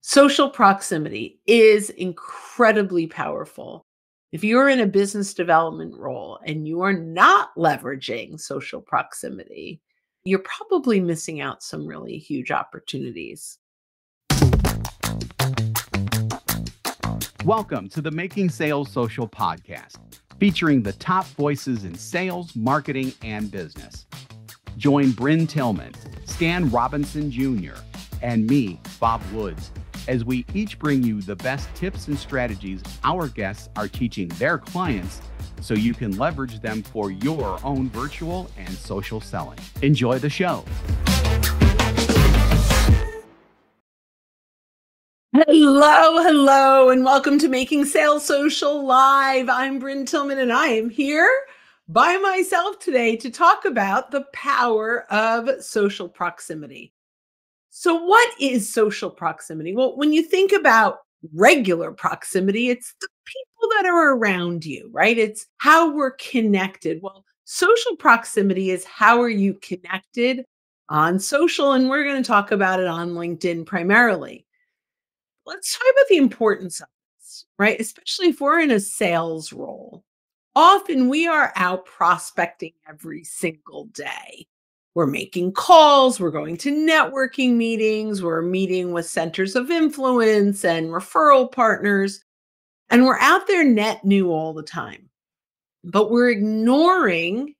Social proximity is incredibly powerful. If you're in a business development role and you are not leveraging social proximity, you're probably missing out some really huge opportunities. Welcome to the Making Sales Social podcast, featuring the top voices in sales, marketing, and business. Join Bryn Tillman, Stan Robinson Jr., and me, Bob Woods, as we each bring you the best tips and strategies our guests are teaching their clients so you can leverage them for your own virtual and social selling. Enjoy the show. Hello, and welcome to Making Sales Social Live. I'm Bryn Tillman, and I am here by myself today to talk about the power of social proximity. So what is social proximity? Well, when you think about regular proximity, it's the people that are around you, right? It's how we're connected. Well, social proximity is how are you connected on social, and we're going to talk about it on LinkedIn primarily. Let's talk about the importance of this, right? Especially if we're in a sales role. Often we are out prospecting every single day. We're making calls, we're going to networking meetings, we're meeting with centers of influence and referral partners, and we're out there net new all the time. But we're ignoring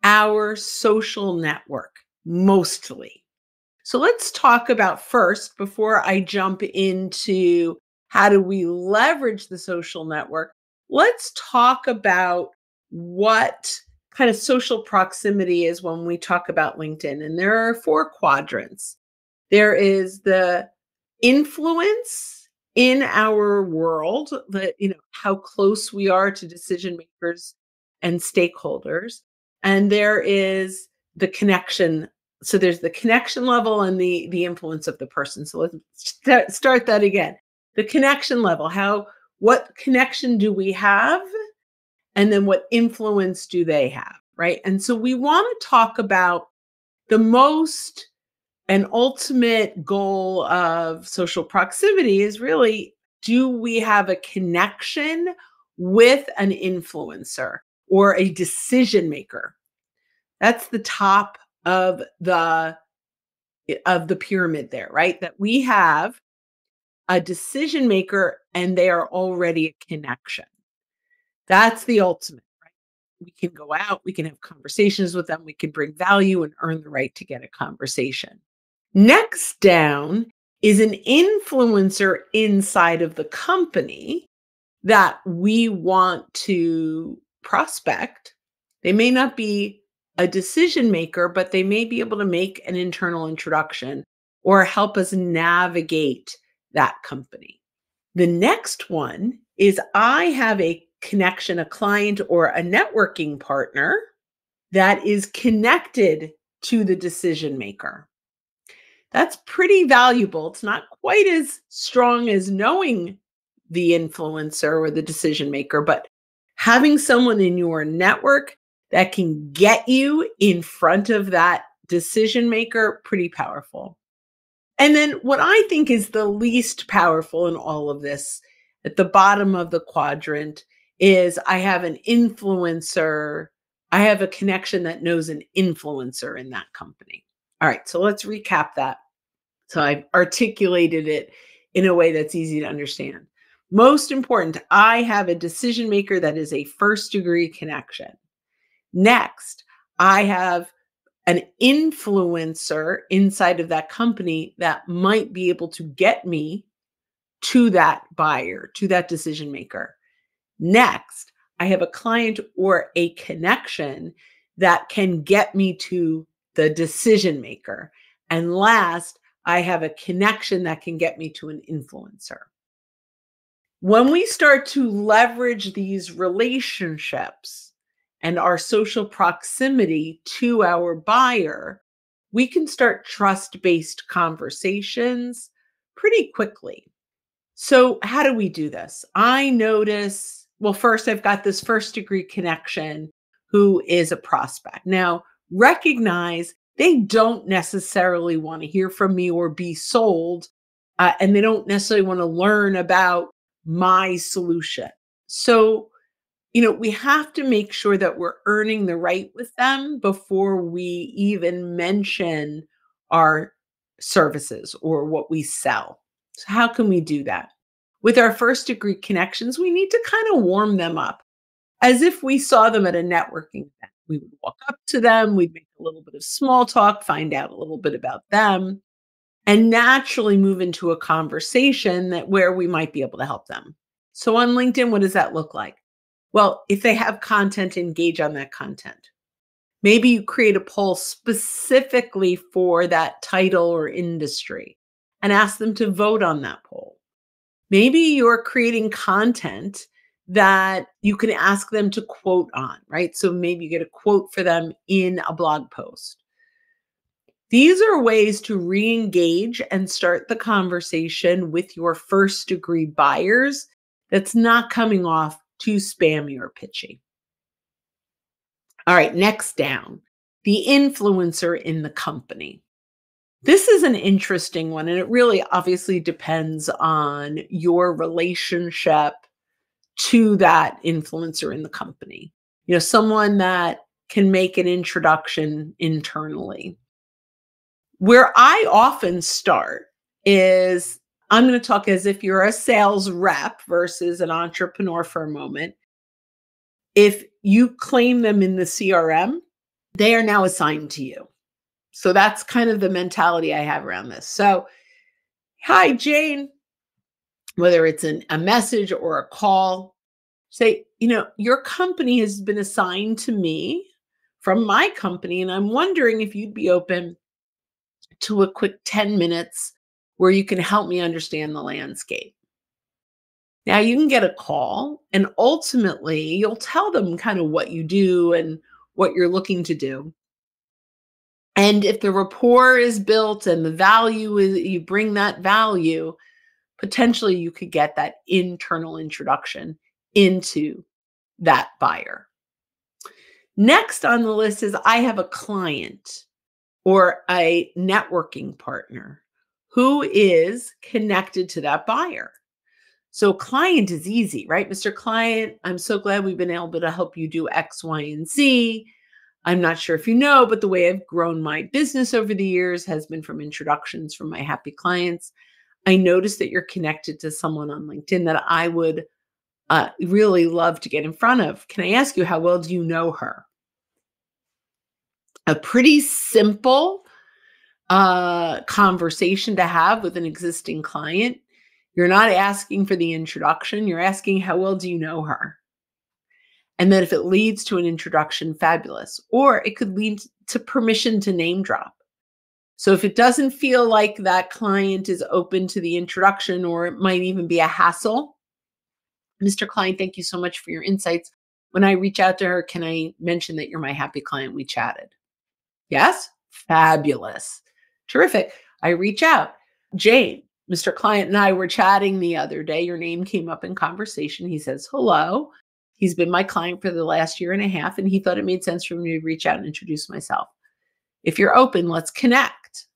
our social network mostly. So let's talk about first, before I jump into how do we leverage the social network, let's talk about what kind of social proximity is when we talk about LinkedIn. And there are 4 quadrants. There is the influence in our world, how close we are to decision makers and stakeholders. And there is the connection. So there's the connection level and the influence of the person. So let's start that again. The connection level, what connection do we have? And then what influence do they have, right? And so we want to talk about the most and ultimate goal of social proximity is really, do we have a connection with an influencer or a decision maker? That's the top of the pyramid there, right? That we have a decision maker and they are already a connection. That's the ultimate, right? We can go out, we can have conversations with them, we can bring value and earn the right to get a conversation. Next down is an influencer inside of the company that we want to prospect. They may not be a decision maker, but they may be able to make an internal introduction or help us navigate that company. The next one is I have a connection, a client or a networking partner that is connected to the decision maker. That's pretty valuable. It's not quite as strong as knowing the influencer or the decision maker, but having someone in your network that can get you in front of that decision maker, pretty powerful. And then what I think is the least powerful in all of this, at the bottom of the quadrant, is I have an influencer. I have a connection that knows an influencer in that company. All right, so let's recap that. So I've articulated it in a way that's easy to understand. Most important, I have a decision maker that is a first-degree connection. Next, I have an influencer inside of that company that might be able to get me to that buyer, to that decision maker. Next, I have a client or a connection that can get me to the decision maker. And last, I have a connection that can get me to an influencer. When we start to leverage these relationships and our social proximity to our buyer, we can start trust-based conversations pretty quickly. So how do we do this? I notice, well, first I've got this first-degree connection who is a prospect. Now, recognize they don't necessarily want to hear from me or be sold and they don't necessarily want to learn about my solution. So, we have to make sure that we're earning the right with them before we even mention our services or what we sell. So, how can we do that? With our first degree connections, we need to kind of warm them up as if we saw them at a networking event. We would walk up to them, we'd make a little bit of small talk, find out a little bit about them, and naturally move into a conversation where we might be able to help them. So on LinkedIn, what does that look like? Well, if they have content, engage on that content. Maybe you create a poll specifically for that title or industry and ask them to vote on that poll. Maybe you're creating content that you can ask them to quote on, right? So maybe you get a quote for them in a blog post. These are ways to re-engage and start the conversation with your first degree buyers that's not coming off too spammy or pitchy. All right, next down, the influencer in the company. This is an interesting one, and it really obviously depends on your relationship to that influencer in the company. Someone that can make an introduction internally. Where I often start is I'm going to talk as if you're a sales rep versus an entrepreneur for a moment. If you claim them in the CRM, they are now assigned to you. So that's kind of the mentality I have around this. So, hi, Jane, whether it's a message or a call, say, your company has been assigned to me from my company, and I'm wondering if you'd be open to a quick 10 minutes where you can help me understand the landscape. Now you can get a call and ultimately you'll tell them kind of what you do and what you're looking to do. And if the rapport is built and the value is, you bring that value, potentially you could get that internal introduction into that buyer. Next on the list is I have a client or a networking partner who is connected to that buyer. So client is easy, right? Mr. Client, I'm so glad we've been able to help you do X, Y, and Z. I'm not sure if you know, but the way I've grown my business over the years has been from introductions from my happy clients. I noticed that you're connected to someone on LinkedIn that I would really love to get in front of. Can I ask you, how well do you know her? A pretty simple conversation to have with an existing client. You're not asking for the introduction. You're asking, how well do you know her? And then if it leads to an introduction, fabulous. Or it could lead to permission to name drop. So if it doesn't feel like that client is open to the introduction, or it might even be a hassle, Mr. Client, thank you so much for your insights. When I reach out to her, can I mention that you're my happy client? We chatted. Yes? Fabulous. Terrific. I reach out. Jane, Mr. Client and I were chatting the other day. Your name came up in conversation. He says, hello. He's been my client for the last year and a half, and he thought it made sense for me to reach out and introduce myself. If you're open, let's connect.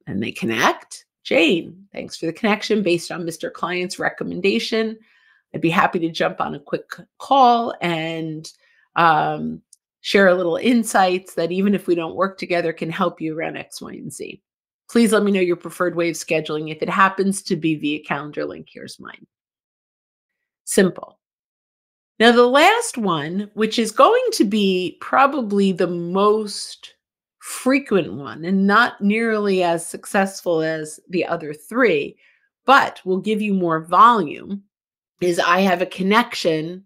And they connect. Jane, thanks for the connection based on Mr. Client's recommendation. I'd be happy to jump on a quick call and share a little insights that even if we don't work together can help you around X, Y, and Z. Please let me know your preferred way of scheduling. If it happens to be via calendar link, here's mine. Simple. Now, the last one, which is going to be probably the most frequent one and not nearly as successful as the other three, but will give you more volume, is I have a connection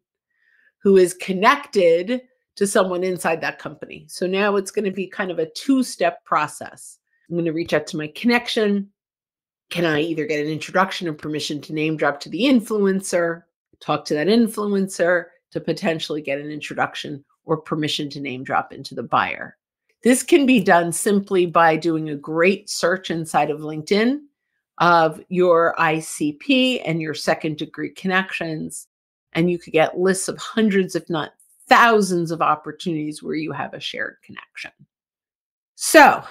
who is connected to someone inside that company. So now it's going to be kind of a two-step process. I'm going to reach out to my connection. Can I either get an introduction or permission to name drop to the influencer, talk to that influencer to potentially get an introduction or permission to name drop into the buyer? This can be done simply by doing a great search inside of LinkedIn of your ICP and your second degree connections. And you could get lists of hundreds, if not thousands of opportunities where you have a shared connection. So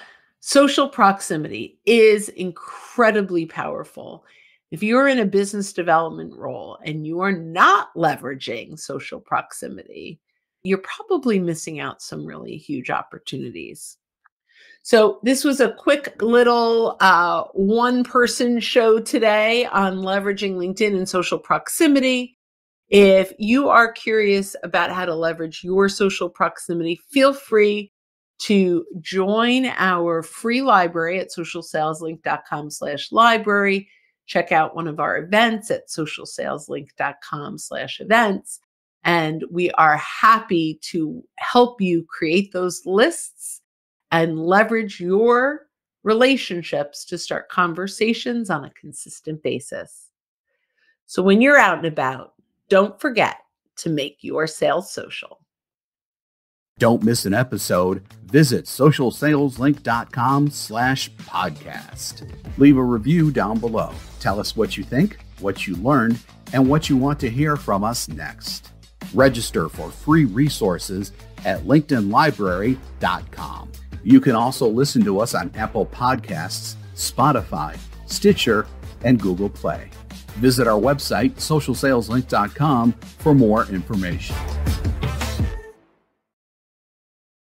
Social proximity is incredibly powerful. If you're in a business development role and you are not leveraging social proximity, you're probably missing out some really huge opportunities. So this was a quick little one-person show today on leveraging LinkedIn and social proximity. If you are curious about how to leverage your social proximity, feel free to join our free library at socialsaleslink.com/library. Check out one of our events at socialsaleslink.com/events. And we are happy to help you create those lists and leverage your relationships to start conversations on a consistent basis. So when you're out and about, don't forget to make your sales social. Don't miss an episode. Visit socialsaleslink.com/podcast. Leave a review down below. Tell us what you think, what you learned, and what you want to hear from us next. Register for free resources at linkedinlibrary.com. You can also listen to us on Apple Podcasts, Spotify, Stitcher, and Google Play. Visit our website, socialsaleslink.com, for more information.